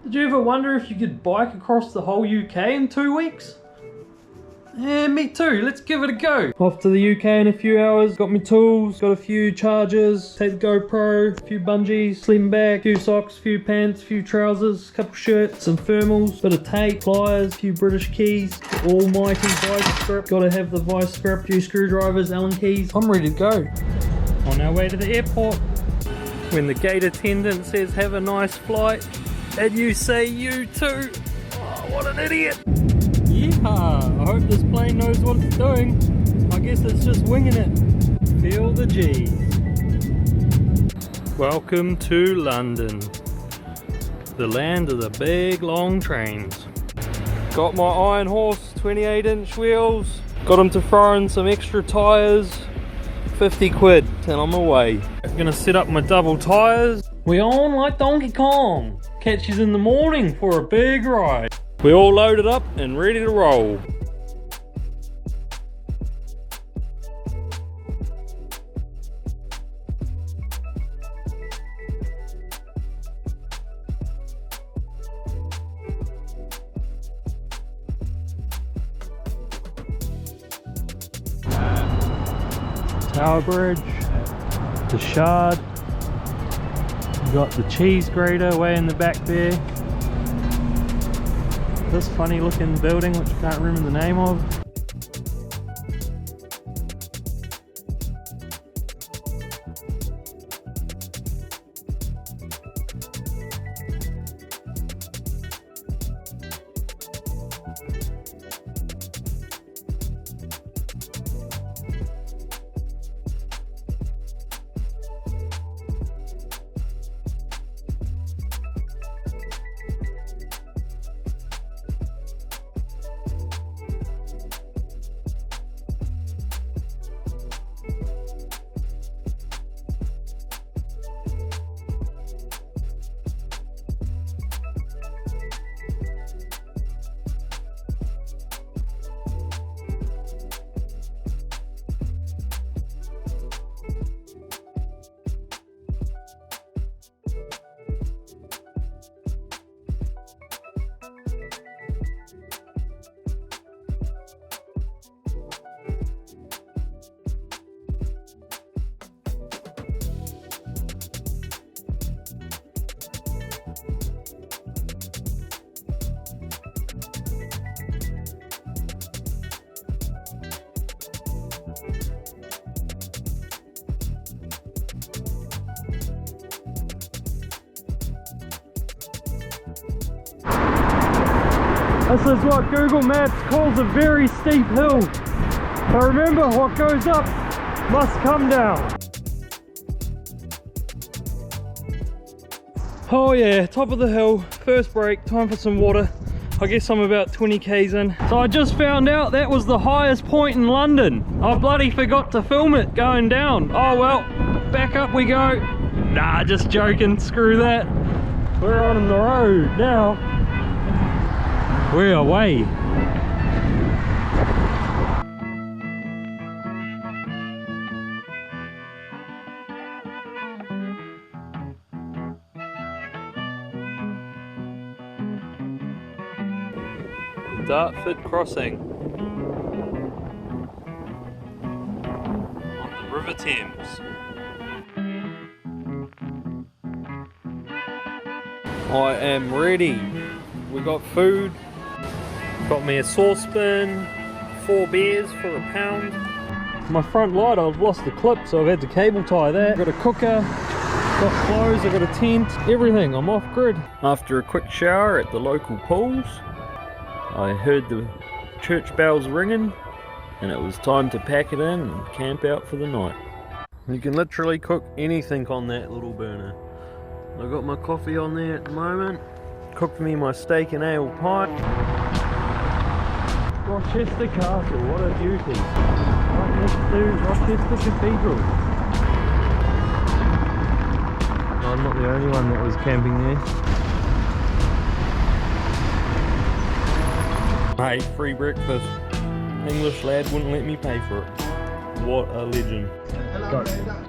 Did you ever wonder if you could bike across the whole UK in 2 weeks? Yeah, me too. Let's give it a go. Off to the UK in a few hours. Got my tools, got a few chargers, take the GoPro, a few bungees, slim bag, a few socks, a few pants, a few trousers, a couple shirts, some thermals, bit of tape, pliers, a few British keys, almighty vice grip. Gotta have the vice grip, a few screwdrivers, Allen keys. I'm ready to go. On our way to the airport. When the gate attendant says have a nice flight, and you say you too. Oh, what an idiot. Yeehaw! I hope this plane knows what it's doing. I guess it's just winging it. Feel the G's. Welcome to London, the land of the big long trains. Got my Iron Horse 28-inch wheels. Got them to throw in some extra tyres. 50 quid and I'm away. Gonna set up my double tyres. We on like Donkey Kong. Catch you in the morning for a big ride. We all loaded up and ready to roll. Tower Bridge, the Shard. Got the cheese grater way in the back there. This funny looking building which I can't remember the name of. This is what Google Maps calls a very steep hill. So remember, what goes up must come down. Oh yeah, top of the hill, first break, time for some water. I guess I'm about 20 k's in. So I just found out that was the highest point in London. I bloody forgot to film it going down. Oh well, back up we go. Nah, just joking, screw that. We're on the road now. We're away. Dartford Crossing on the River Thames. I am ready. We got food. Got me a saucepan, 4 beers for £1. My front light, I've lost the clip, so I've had to cable tie that. Got a cooker, got clothes, I've got a tent, everything, I'm off grid. After a quick shower at the local pools, I heard the church bells ringing, and it was time to pack it in and camp out for the night. You can literally cook anything on that little burner. I've got my coffee on there at the moment, cooked me my steak and ale pie. Rochester Castle, what a beauty. Right next to Rochester Cathedral. I'm not the only one that was camping there. Hey, free breakfast. English lad wouldn't let me pay for it. What a legend.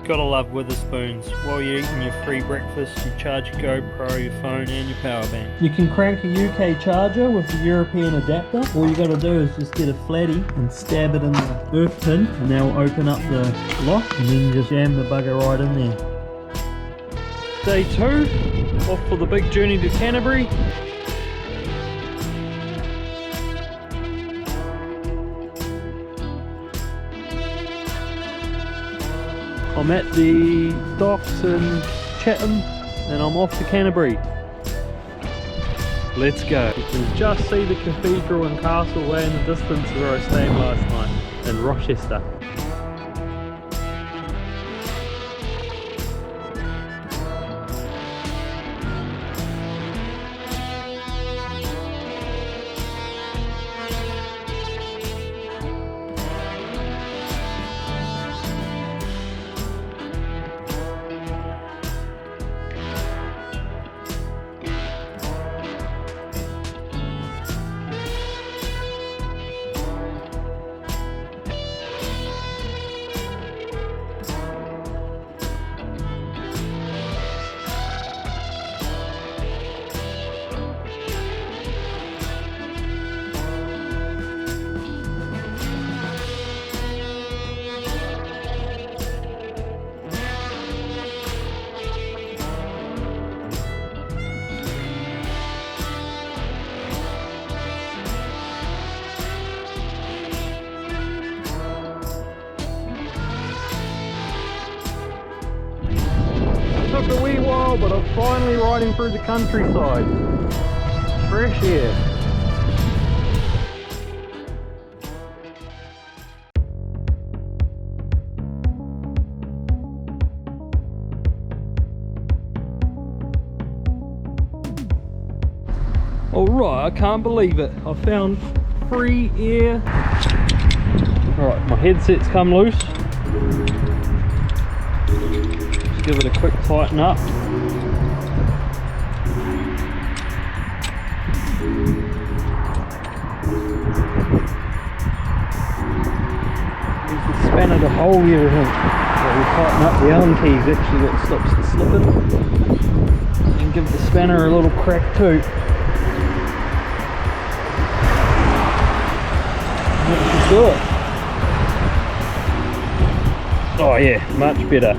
Gotta love Witherspoons. While you're eating your free breakfast, you charge your GoPro, your phone and your power bank. You can crank a UK charger with the European adapter. All you gotta do is just get a flatty and stab it in the earth pin, and that'll open up the lock, and then you just jam the bugger right in there. Day 2, off for the big journey to Canterbury. I'm at the docks in Chatham and I'm off to Canterbury. Let's go. You can just see the cathedral and castle way in the distance where I stayed last night in Rochester. Took a wee while, but I'm finally riding through the countryside. Fresh air. Alright, I can't believe it. I found free air. Alright, my headset's come loose. Give it a quick tighten up. Use the spanner to hold everything. So we tighten up the Allen keys, actually that stops it slipping. And give the spanner a little crack too. That should do it. Oh yeah, much better.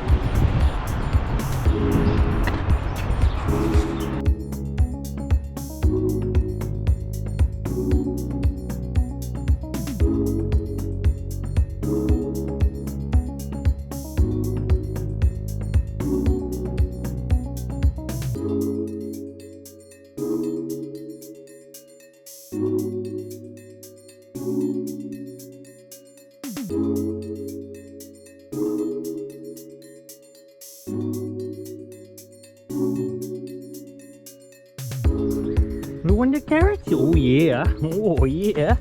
You want the carrots? Oh yeah, oh yeah.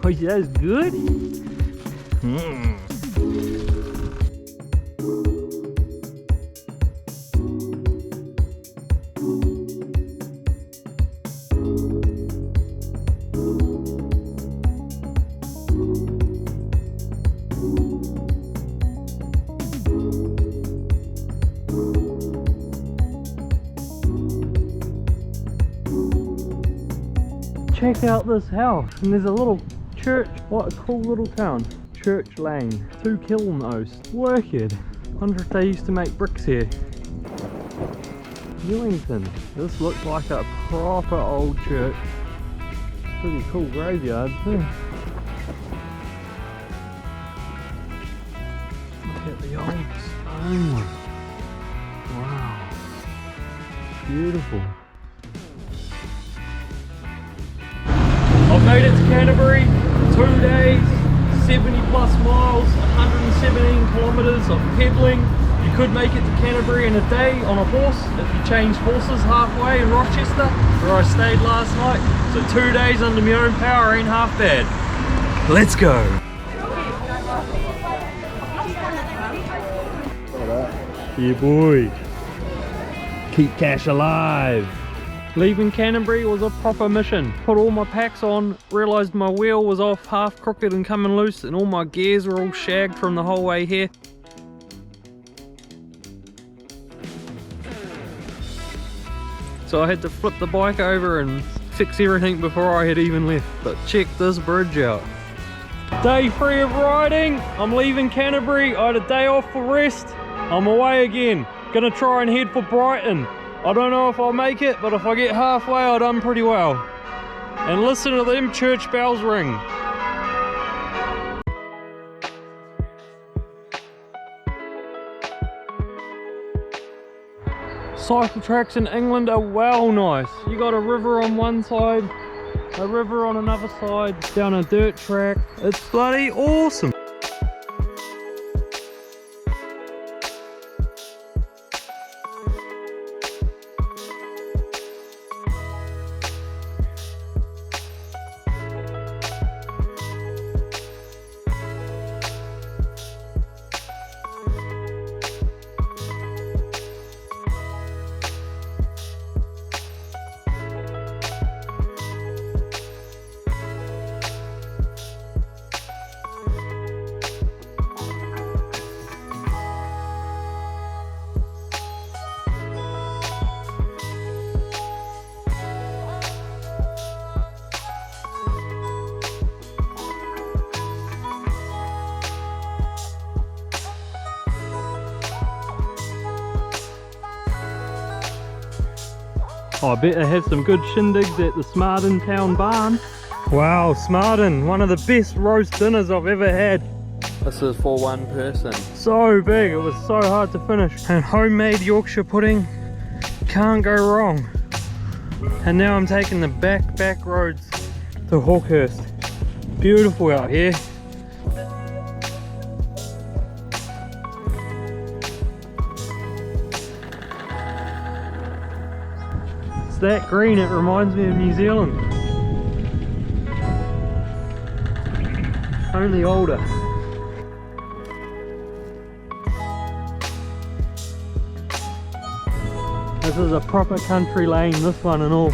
Oh, that's good. Check out this house, and there's a little church. What a cool little town. Church Lane, 2 Kilnos. Wicked. Wonder if they used to make bricks here. Newington. This looks like a proper old church. Pretty cool graveyard too. Look at the old stone one. Wow. Beautiful. I've made it to Canterbury, 2 days, 70 plus miles, 117 kilometres of pedaling. You could make it to Canterbury in a day on a horse if you change horses halfway in Rochester, where I stayed last night. So 2 days under my own power ain't half bad. Let's go. Yeah boy. Keep cash alive. Leaving Canterbury was a proper mission. Put all my packs on, realised my wheel was off half crooked and coming loose, and all my gears were all shagged from the whole way here. So I had to flip the bike over and fix everything before I had even left. But check this bridge out. Day 3 of riding. I'm leaving Canterbury. I had a day off for rest. I'm away again. Gonna try and head for Brighton. I don't know if I'll make it, but if I get halfway, I've done pretty well. And listen to them church bells ring. Cycle tracks in England are well nice. You got a river on one side, a river on another side, down a dirt track. It's bloody awesome. Oh, I bet they have some good shindigs at the Smarden Town Barn. Wow, Smarden, one of the best roast dinners I've ever had. This is for one person. So big, it was so hard to finish. And homemade Yorkshire pudding, can't go wrong. And now I'm taking the back roads to Hawkhurst. Beautiful out here. It's that green, it reminds me of New Zealand. Only older. This is a proper country lane, this one and all.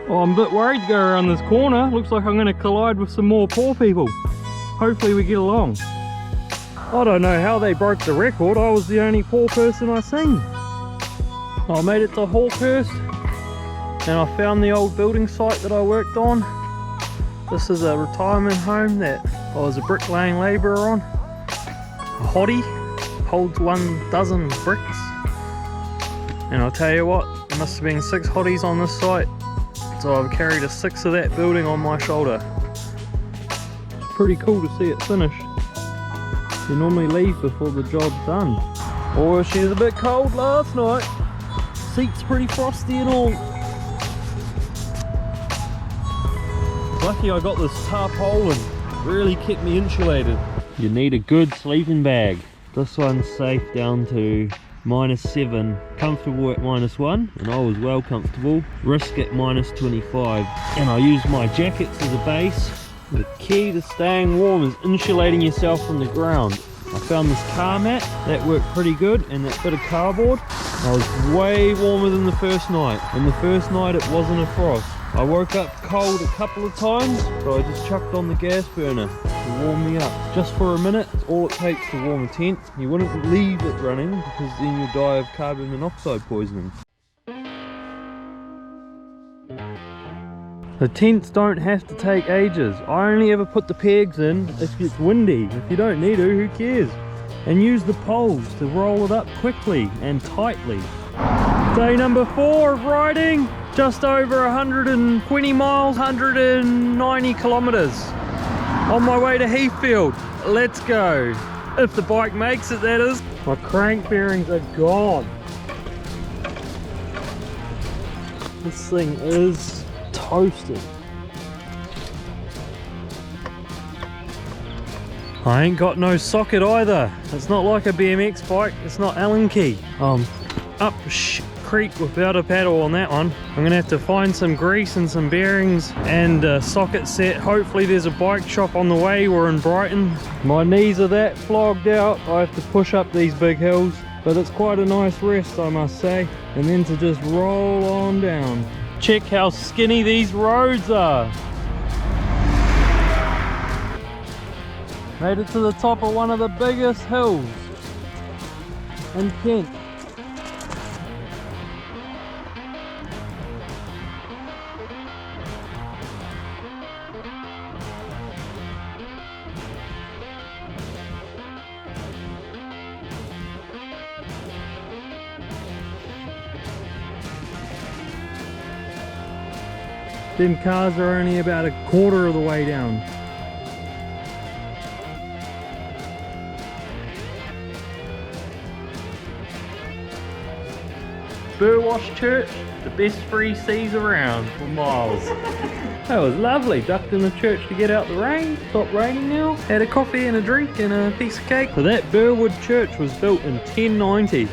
Oh, I'm a bit worried to go around this corner. Looks like I'm going to collide with some more poor people. Hopefully we get along. I don't know how they broke the record. I was the only poor person I seen. I made it to Hawkhurst and I found the old building site that I worked on. This is a retirement home that I was a bricklaying labourer on. A hottie, holds 1 dozen bricks. And I'll tell you what, there must have been 6 hotties on this site. So I've carried a 6 of that building on my shoulder. Pretty cool to see it finished. You normally leave before the job's done. Oh, she was a bit cold last night. Seat's pretty frosty and all. Lucky I got this tarpaulin. Really kept me insulated. You need a good sleeping bag. This one's safe down to -7, comfortable at -1, and I was well comfortable. Risk at -25, and I use my jackets as a base. The key to staying warm is insulating yourself from the ground. I found this car mat that worked pretty good, and that bit of cardboard. I was way warmer than the first night, and the first night it wasn't a frost. I woke up cold a couple of times, but I just chucked on the gas burner to warm me up. Just for a minute, it's all it takes to warm a tent. You wouldn't leave it running because then you'll die of carbon monoxide poisoning. The tents don't have to take ages. I only ever put the pegs in if it's windy. If you don't need to, who cares? And use the poles to roll it up quickly and tightly. Day number 4 of riding. Just over 120 miles, 190 kilometers. On my way to Heathfield. Let's go. If the bike makes it, that is. My crank bearings are gone. This thing is toasted. I ain't got no socket either. It's not like a BMX bike, it's not Allen key. Up creek without a paddle on that one. I'm gonna have to find some grease and some bearings and a socket set. Hopefully there's a bike shop on the way. We're in Brighton. My knees are that flogged out, I have to push up these big hills, but it's quite a nice rest, I must say, and then to just roll on down. Check how skinny these roads are. Made it to the top of one of the biggest hills in Kent. Them cars are only about a quarter of the way down. Burwash Church, the best free seas around for miles. That was lovely. Ducked in the church to get out the rain. Stopped raining now. Had a coffee and a drink and a piece of cake. So that Burwood Church was built in 1090.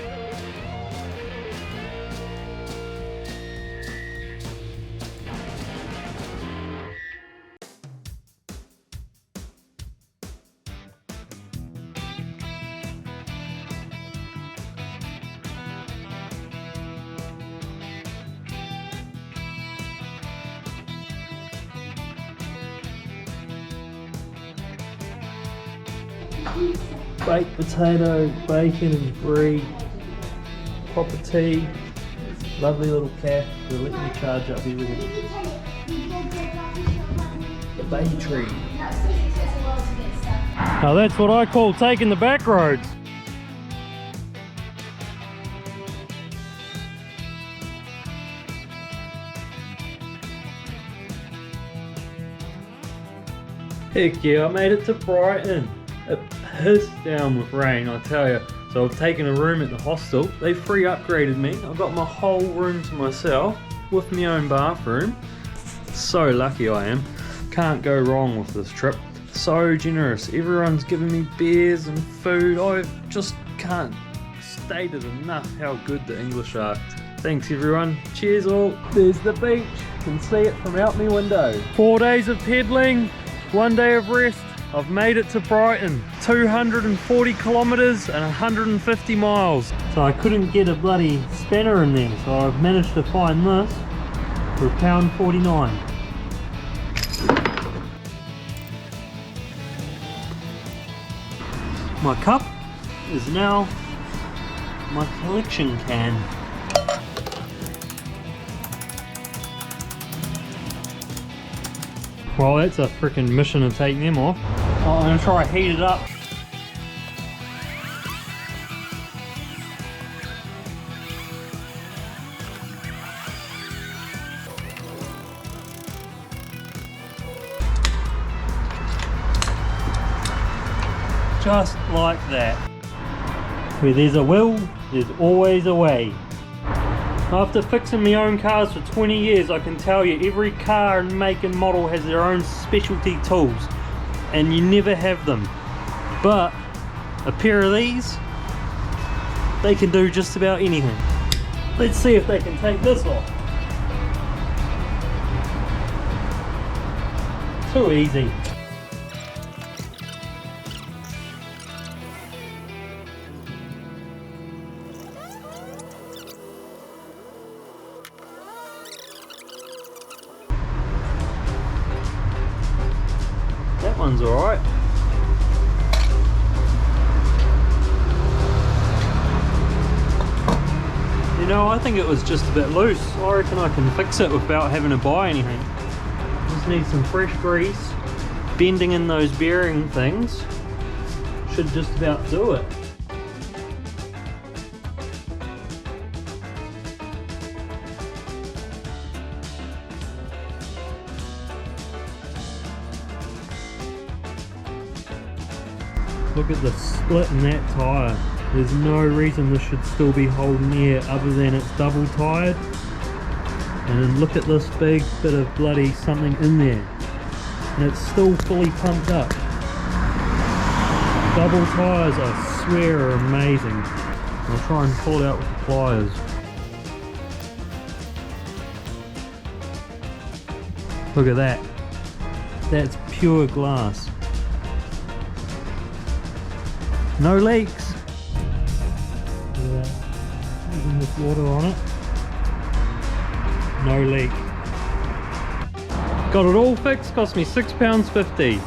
Baked potato, bacon and brie, proper tea, lovely little cafe, they'll let me charge up everything. The bay tree. Now that's what I call taking the back roads. Heck yeah, I made it to Brighton. It pissed down with rain, I tell you. So I've taken a room at the hostel. They free upgraded me. I've got my whole room to myself with my own bathroom. So lucky I am. Can't go wrong with this trip. So generous. Everyone's giving me beers and food. I just can't state it enough how good the English are. Thanks everyone. Cheers all. There's the beach. You can see it from out my window. 4 days of pedaling, 1 day of rest. I've made it to Brighton, 240 kilometres and 150 miles. So I couldn't get a bloody spanner in there, so I've managed to find this for £1.49. My cup is now my collection can. Well, that's a freaking mission to take them off. I'm gonna try to heat it up. Just like that. Where there's a will, there's always a way. After fixing my own cars for 20 years, I can tell you every car and make and model has their own specialty tools, and you never have them. But a pair of these, they can do just about anything. Let's see if they can take this off. Too easy. That one's alright. You know, I think it was just a bit loose. I reckon I can fix it without having to buy anything. Just need some fresh grease. Bending in those bearing things should just about do it. Look at the split in that tyre. There's no reason this should still be holding air other than it's double tired. And then look at this big bit of bloody something in there. And it's still fully pumped up. Double tyres, I swear, are amazing. I'll try and pull it out with the pliers. Look at that. That's pure glass. No leaks. Look at that. Even with water on it. No leak. Got it all fixed, cost me £6.50.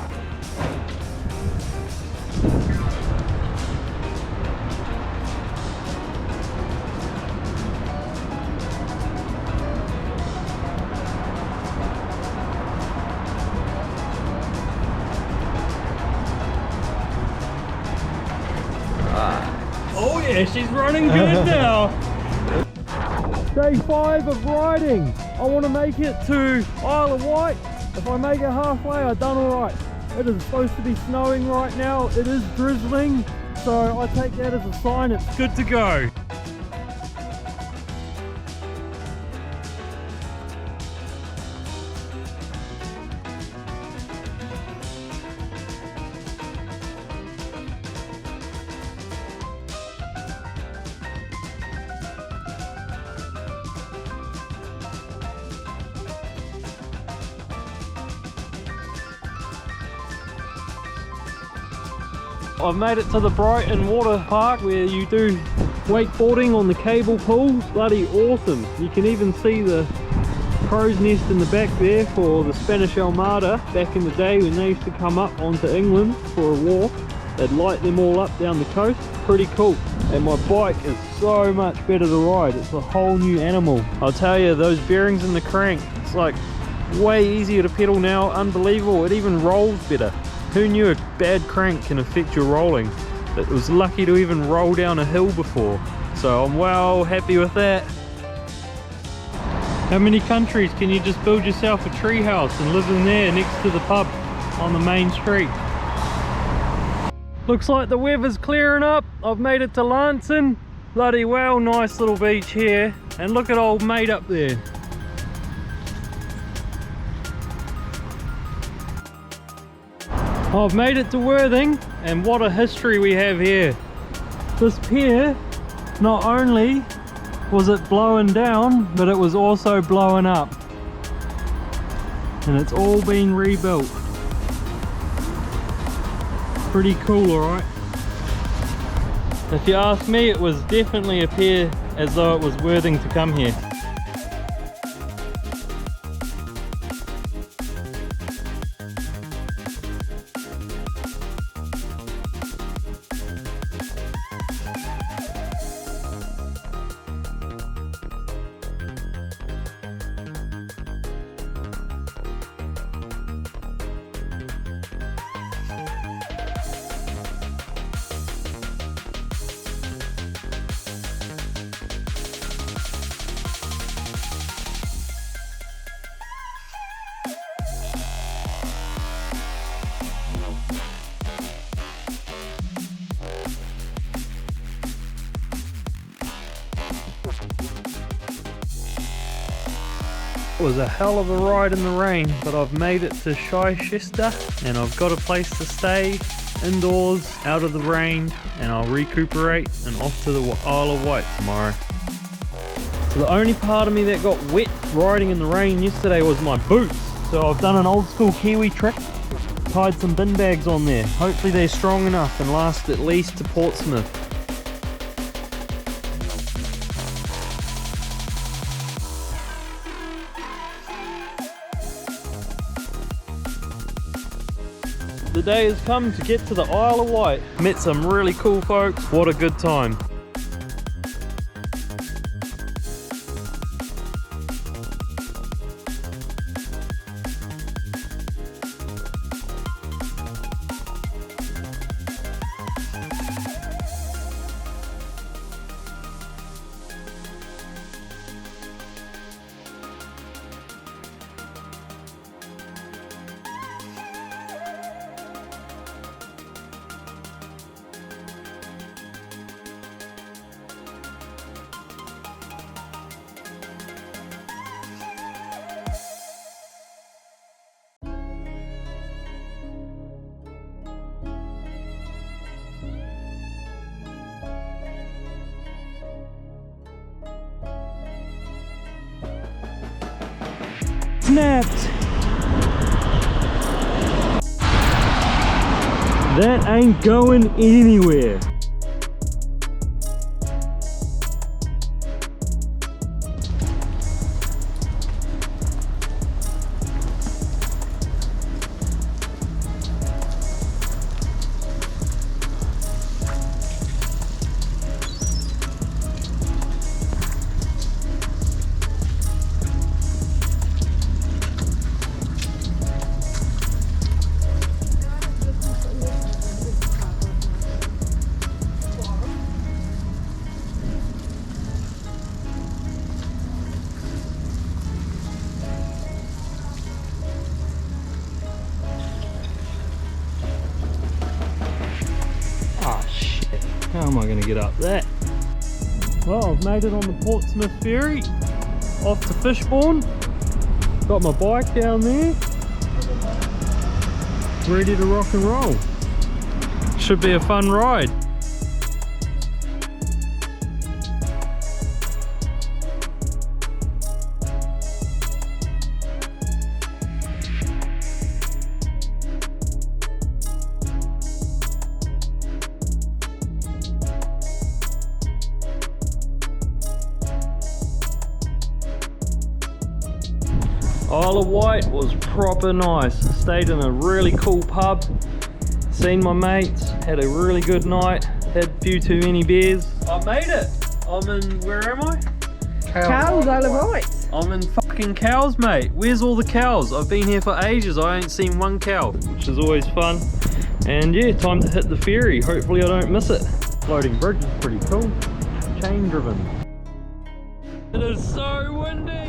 Oh yeah, she's running good now. Day 5 of riding. I want to make it to Isle of Wight. If I make it halfway, I've done alright. It is supposed to be snowing right now. It is drizzling, so I take that as a sign it's good to go. I've made it to the Brighton Water Park where you do wakeboarding on the cable pools. Bloody awesome. You can even see the crow's nest in the back there for the Spanish Armada back in the day when they used to come up onto England for a war. They'd light them all up down the coast. Pretty cool. And my bike is so much better to ride. It's a whole new animal. I'll tell you, those bearings in the crank, it's like way easier to pedal now. Unbelievable. It even rolls better. Who knew a bad crank can affect your rolling? It was lucky to even roll down a hill before, so I'm well happy with that. How many countries can you just build yourself a tree house and live in there next to the pub on the main street? Looks like the weather's clearing up. I've made it to Lanson. Bloody well, nice little beach here. And look at old mate up there. I've made it to Worthing, and what a history we have here. This pier, not only was it blowing down, but it was also blowing up. And it's all been rebuilt. Pretty cool, alright? If you ask me, it was definitely a pier as though it was Worthing to come here. It was a hell of a ride in the rain, but I've made it to Chichester and I've got a place to stay indoors out of the rain, and I'll recuperate and off to the Isle of Wight tomorrow. So the only part of me that got wet riding in the rain yesterday was my boots. So I've done an old school Kiwi trick, tied some bin bags on there. Hopefully they're strong enough and last at least to Portsmouth. The day has come to get to the Isle of Wight. Met some really cool folks. What a good time. snapped. That ain't going anywhere. How am I going to get up that? Well, I've made it on the Portsmouth ferry, off to Fishbourne. Got my bike down there, ready to rock and roll. Should be a fun ride. Isle of Wight was proper nice. Stayed in a really cool pub, seen my mates, had a really good night, had a few too many beers. I made it! I'm in, where am I? Cows, Isle of Wight. I'm in fucking Cowes, mate. Where's all the cows? I've been here for ages, I ain't seen one cow, which is always fun. And yeah, time to hit the ferry. Hopefully I don't miss it. Floating bridge is pretty cool. Chain driven. It is so windy!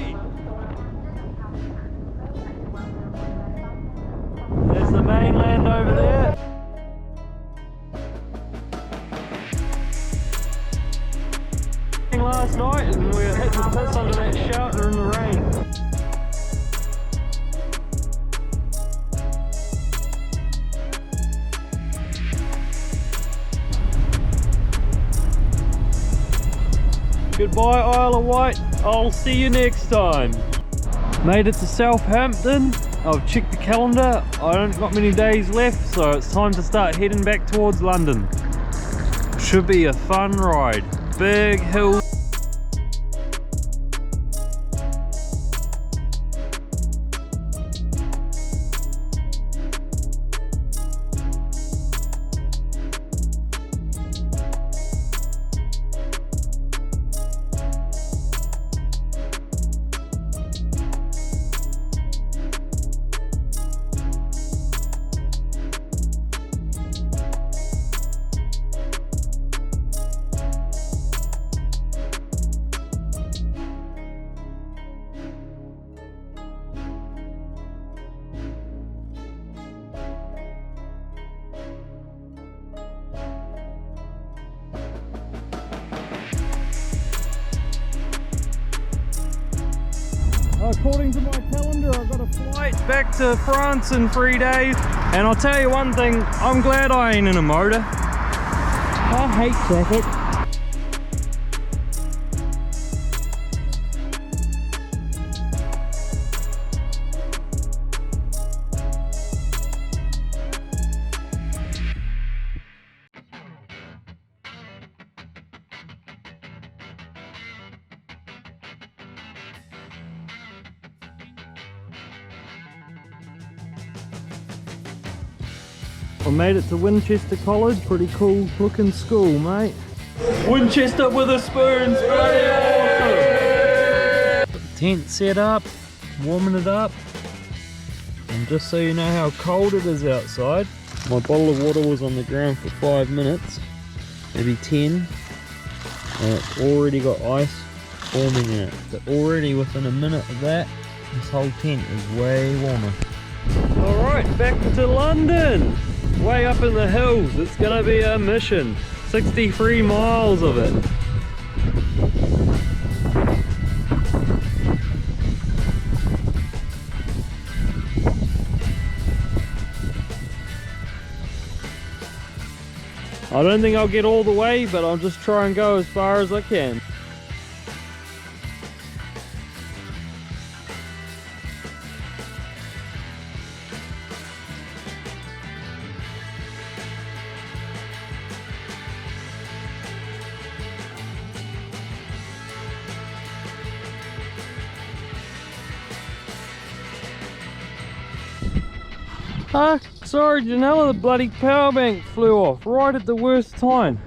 There's the mainland over there. Last night and we were hitting the piss under that shelter in the rain. Goodbye Isle of Wight, I'll see you next time. Made it to Southampton. I've checked the calendar, I don't got many days left, so it's time to start heading back towards London. Should be a fun ride. Big hill. According to my calendar, I've got a flight back to France in 3 days. And I'll tell you one thing, I'm glad I ain't in a motor. I hate traffic. I made it to Winchester College, pretty cool looking school, mate. Winchester with a spoon, bloody awesome! Tent set up, warming it up. And just so you know how cold it is outside, my bottle of water was on the ground for 5 minutes, maybe 10. And it's already got ice forming in it. But already within a minute of that, this whole tent is way warmer. Alright, back to London! Way up in the hills, it's gonna be a mission. 63 miles of it. I don't think I'll get all the way, but I'll just try and go as far as I can. Ah, sorry Janella, the bloody power bank flew off right at the worst time.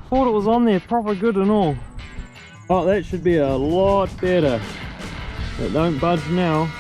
Thought it was on there proper good and all. Oh, that should be a lot better. But don't budge now.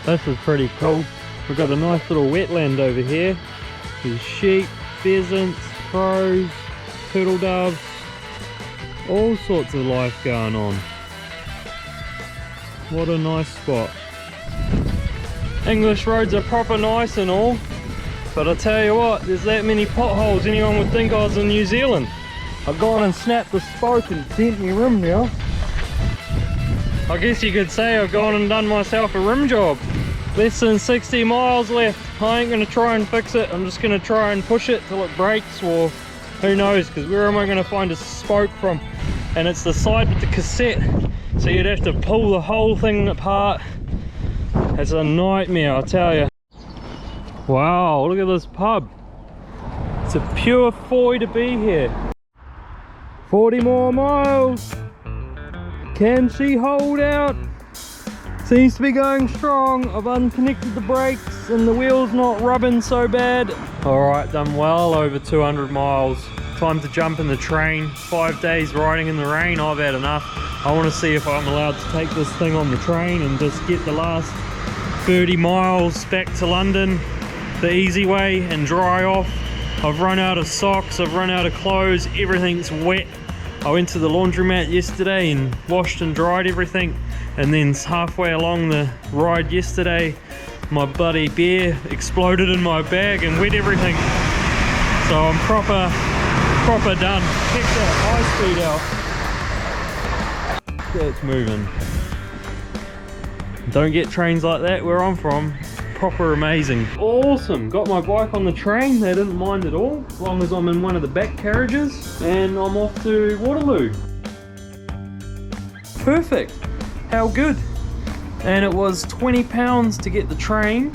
This is pretty cool. We've got a nice little wetland over here. There's sheep, pheasants, crows, turtle doves, all sorts of life going on. What a nice spot. English roads are proper nice and all, but I tell you what, there's that many potholes anyone would think I was in New Zealand. I've gone and snapped the spoke and dent my rim now. I guess you could say I've gone and done myself a rim job. Less than 60 miles left. I ain't gonna try and fix it. I'm just gonna try and push it till it breaks, or who knows, because where am I gonna find a spoke from? And it's the side with the cassette, so you'd have to pull the whole thing apart. It's a nightmare, I tell you. Wow, look at this pub. It's a pure foy to be here. 40 more miles. Can she hold out? Seems to be going strong. I've unconnected the brakes and the wheel's not rubbing so bad. Alright, done well over 200 miles. Time to jump in the train. 5 days riding in the rain, I've had enough. I want to see if I'm allowed to take this thing on the train and just get the last 30 miles back to London the easy way and dry off. I've run out of socks, I've run out of clothes, everything's wet. I went to the laundromat yesterday and washed and dried everything, and then halfway along the ride yesterday my bloody bear exploded in my bag and wet everything. So I'm proper done. Kept that high speed out. That's moving. Don't get trains like that where I'm from. Proper amazing. Awesome. Got my bike on the train. They didn't mind at all, as long as I'm in one of the back carriages, and I'm off to Waterloo. Perfect. How good. And it was £20 to get the train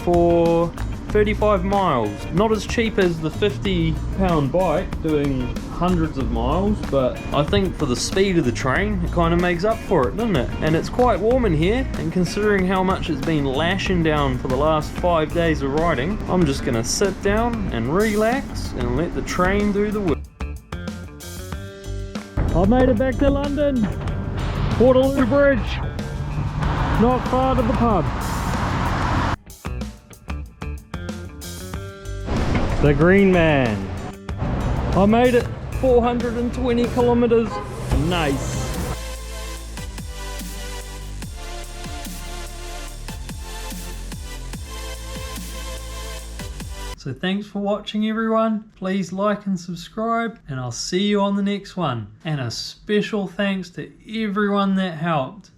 for 35 miles. Not as cheap as the £50 bike doing hundreds of miles, but I think for the speed of the train it kind of makes up for it, doesn't it? And it's quite warm in here, and considering how much it's been lashing down for the last 5 days of riding, I'm just gonna sit down and relax and let the train do the work. I've made it back to London. Waterloo Bridge, not far to the pub. The Green Man. I made it 420 kilometers. Nice. So thanks for watching everyone. Please like and subscribe, and I'll see you on the next one. And a special thanks to everyone that helped.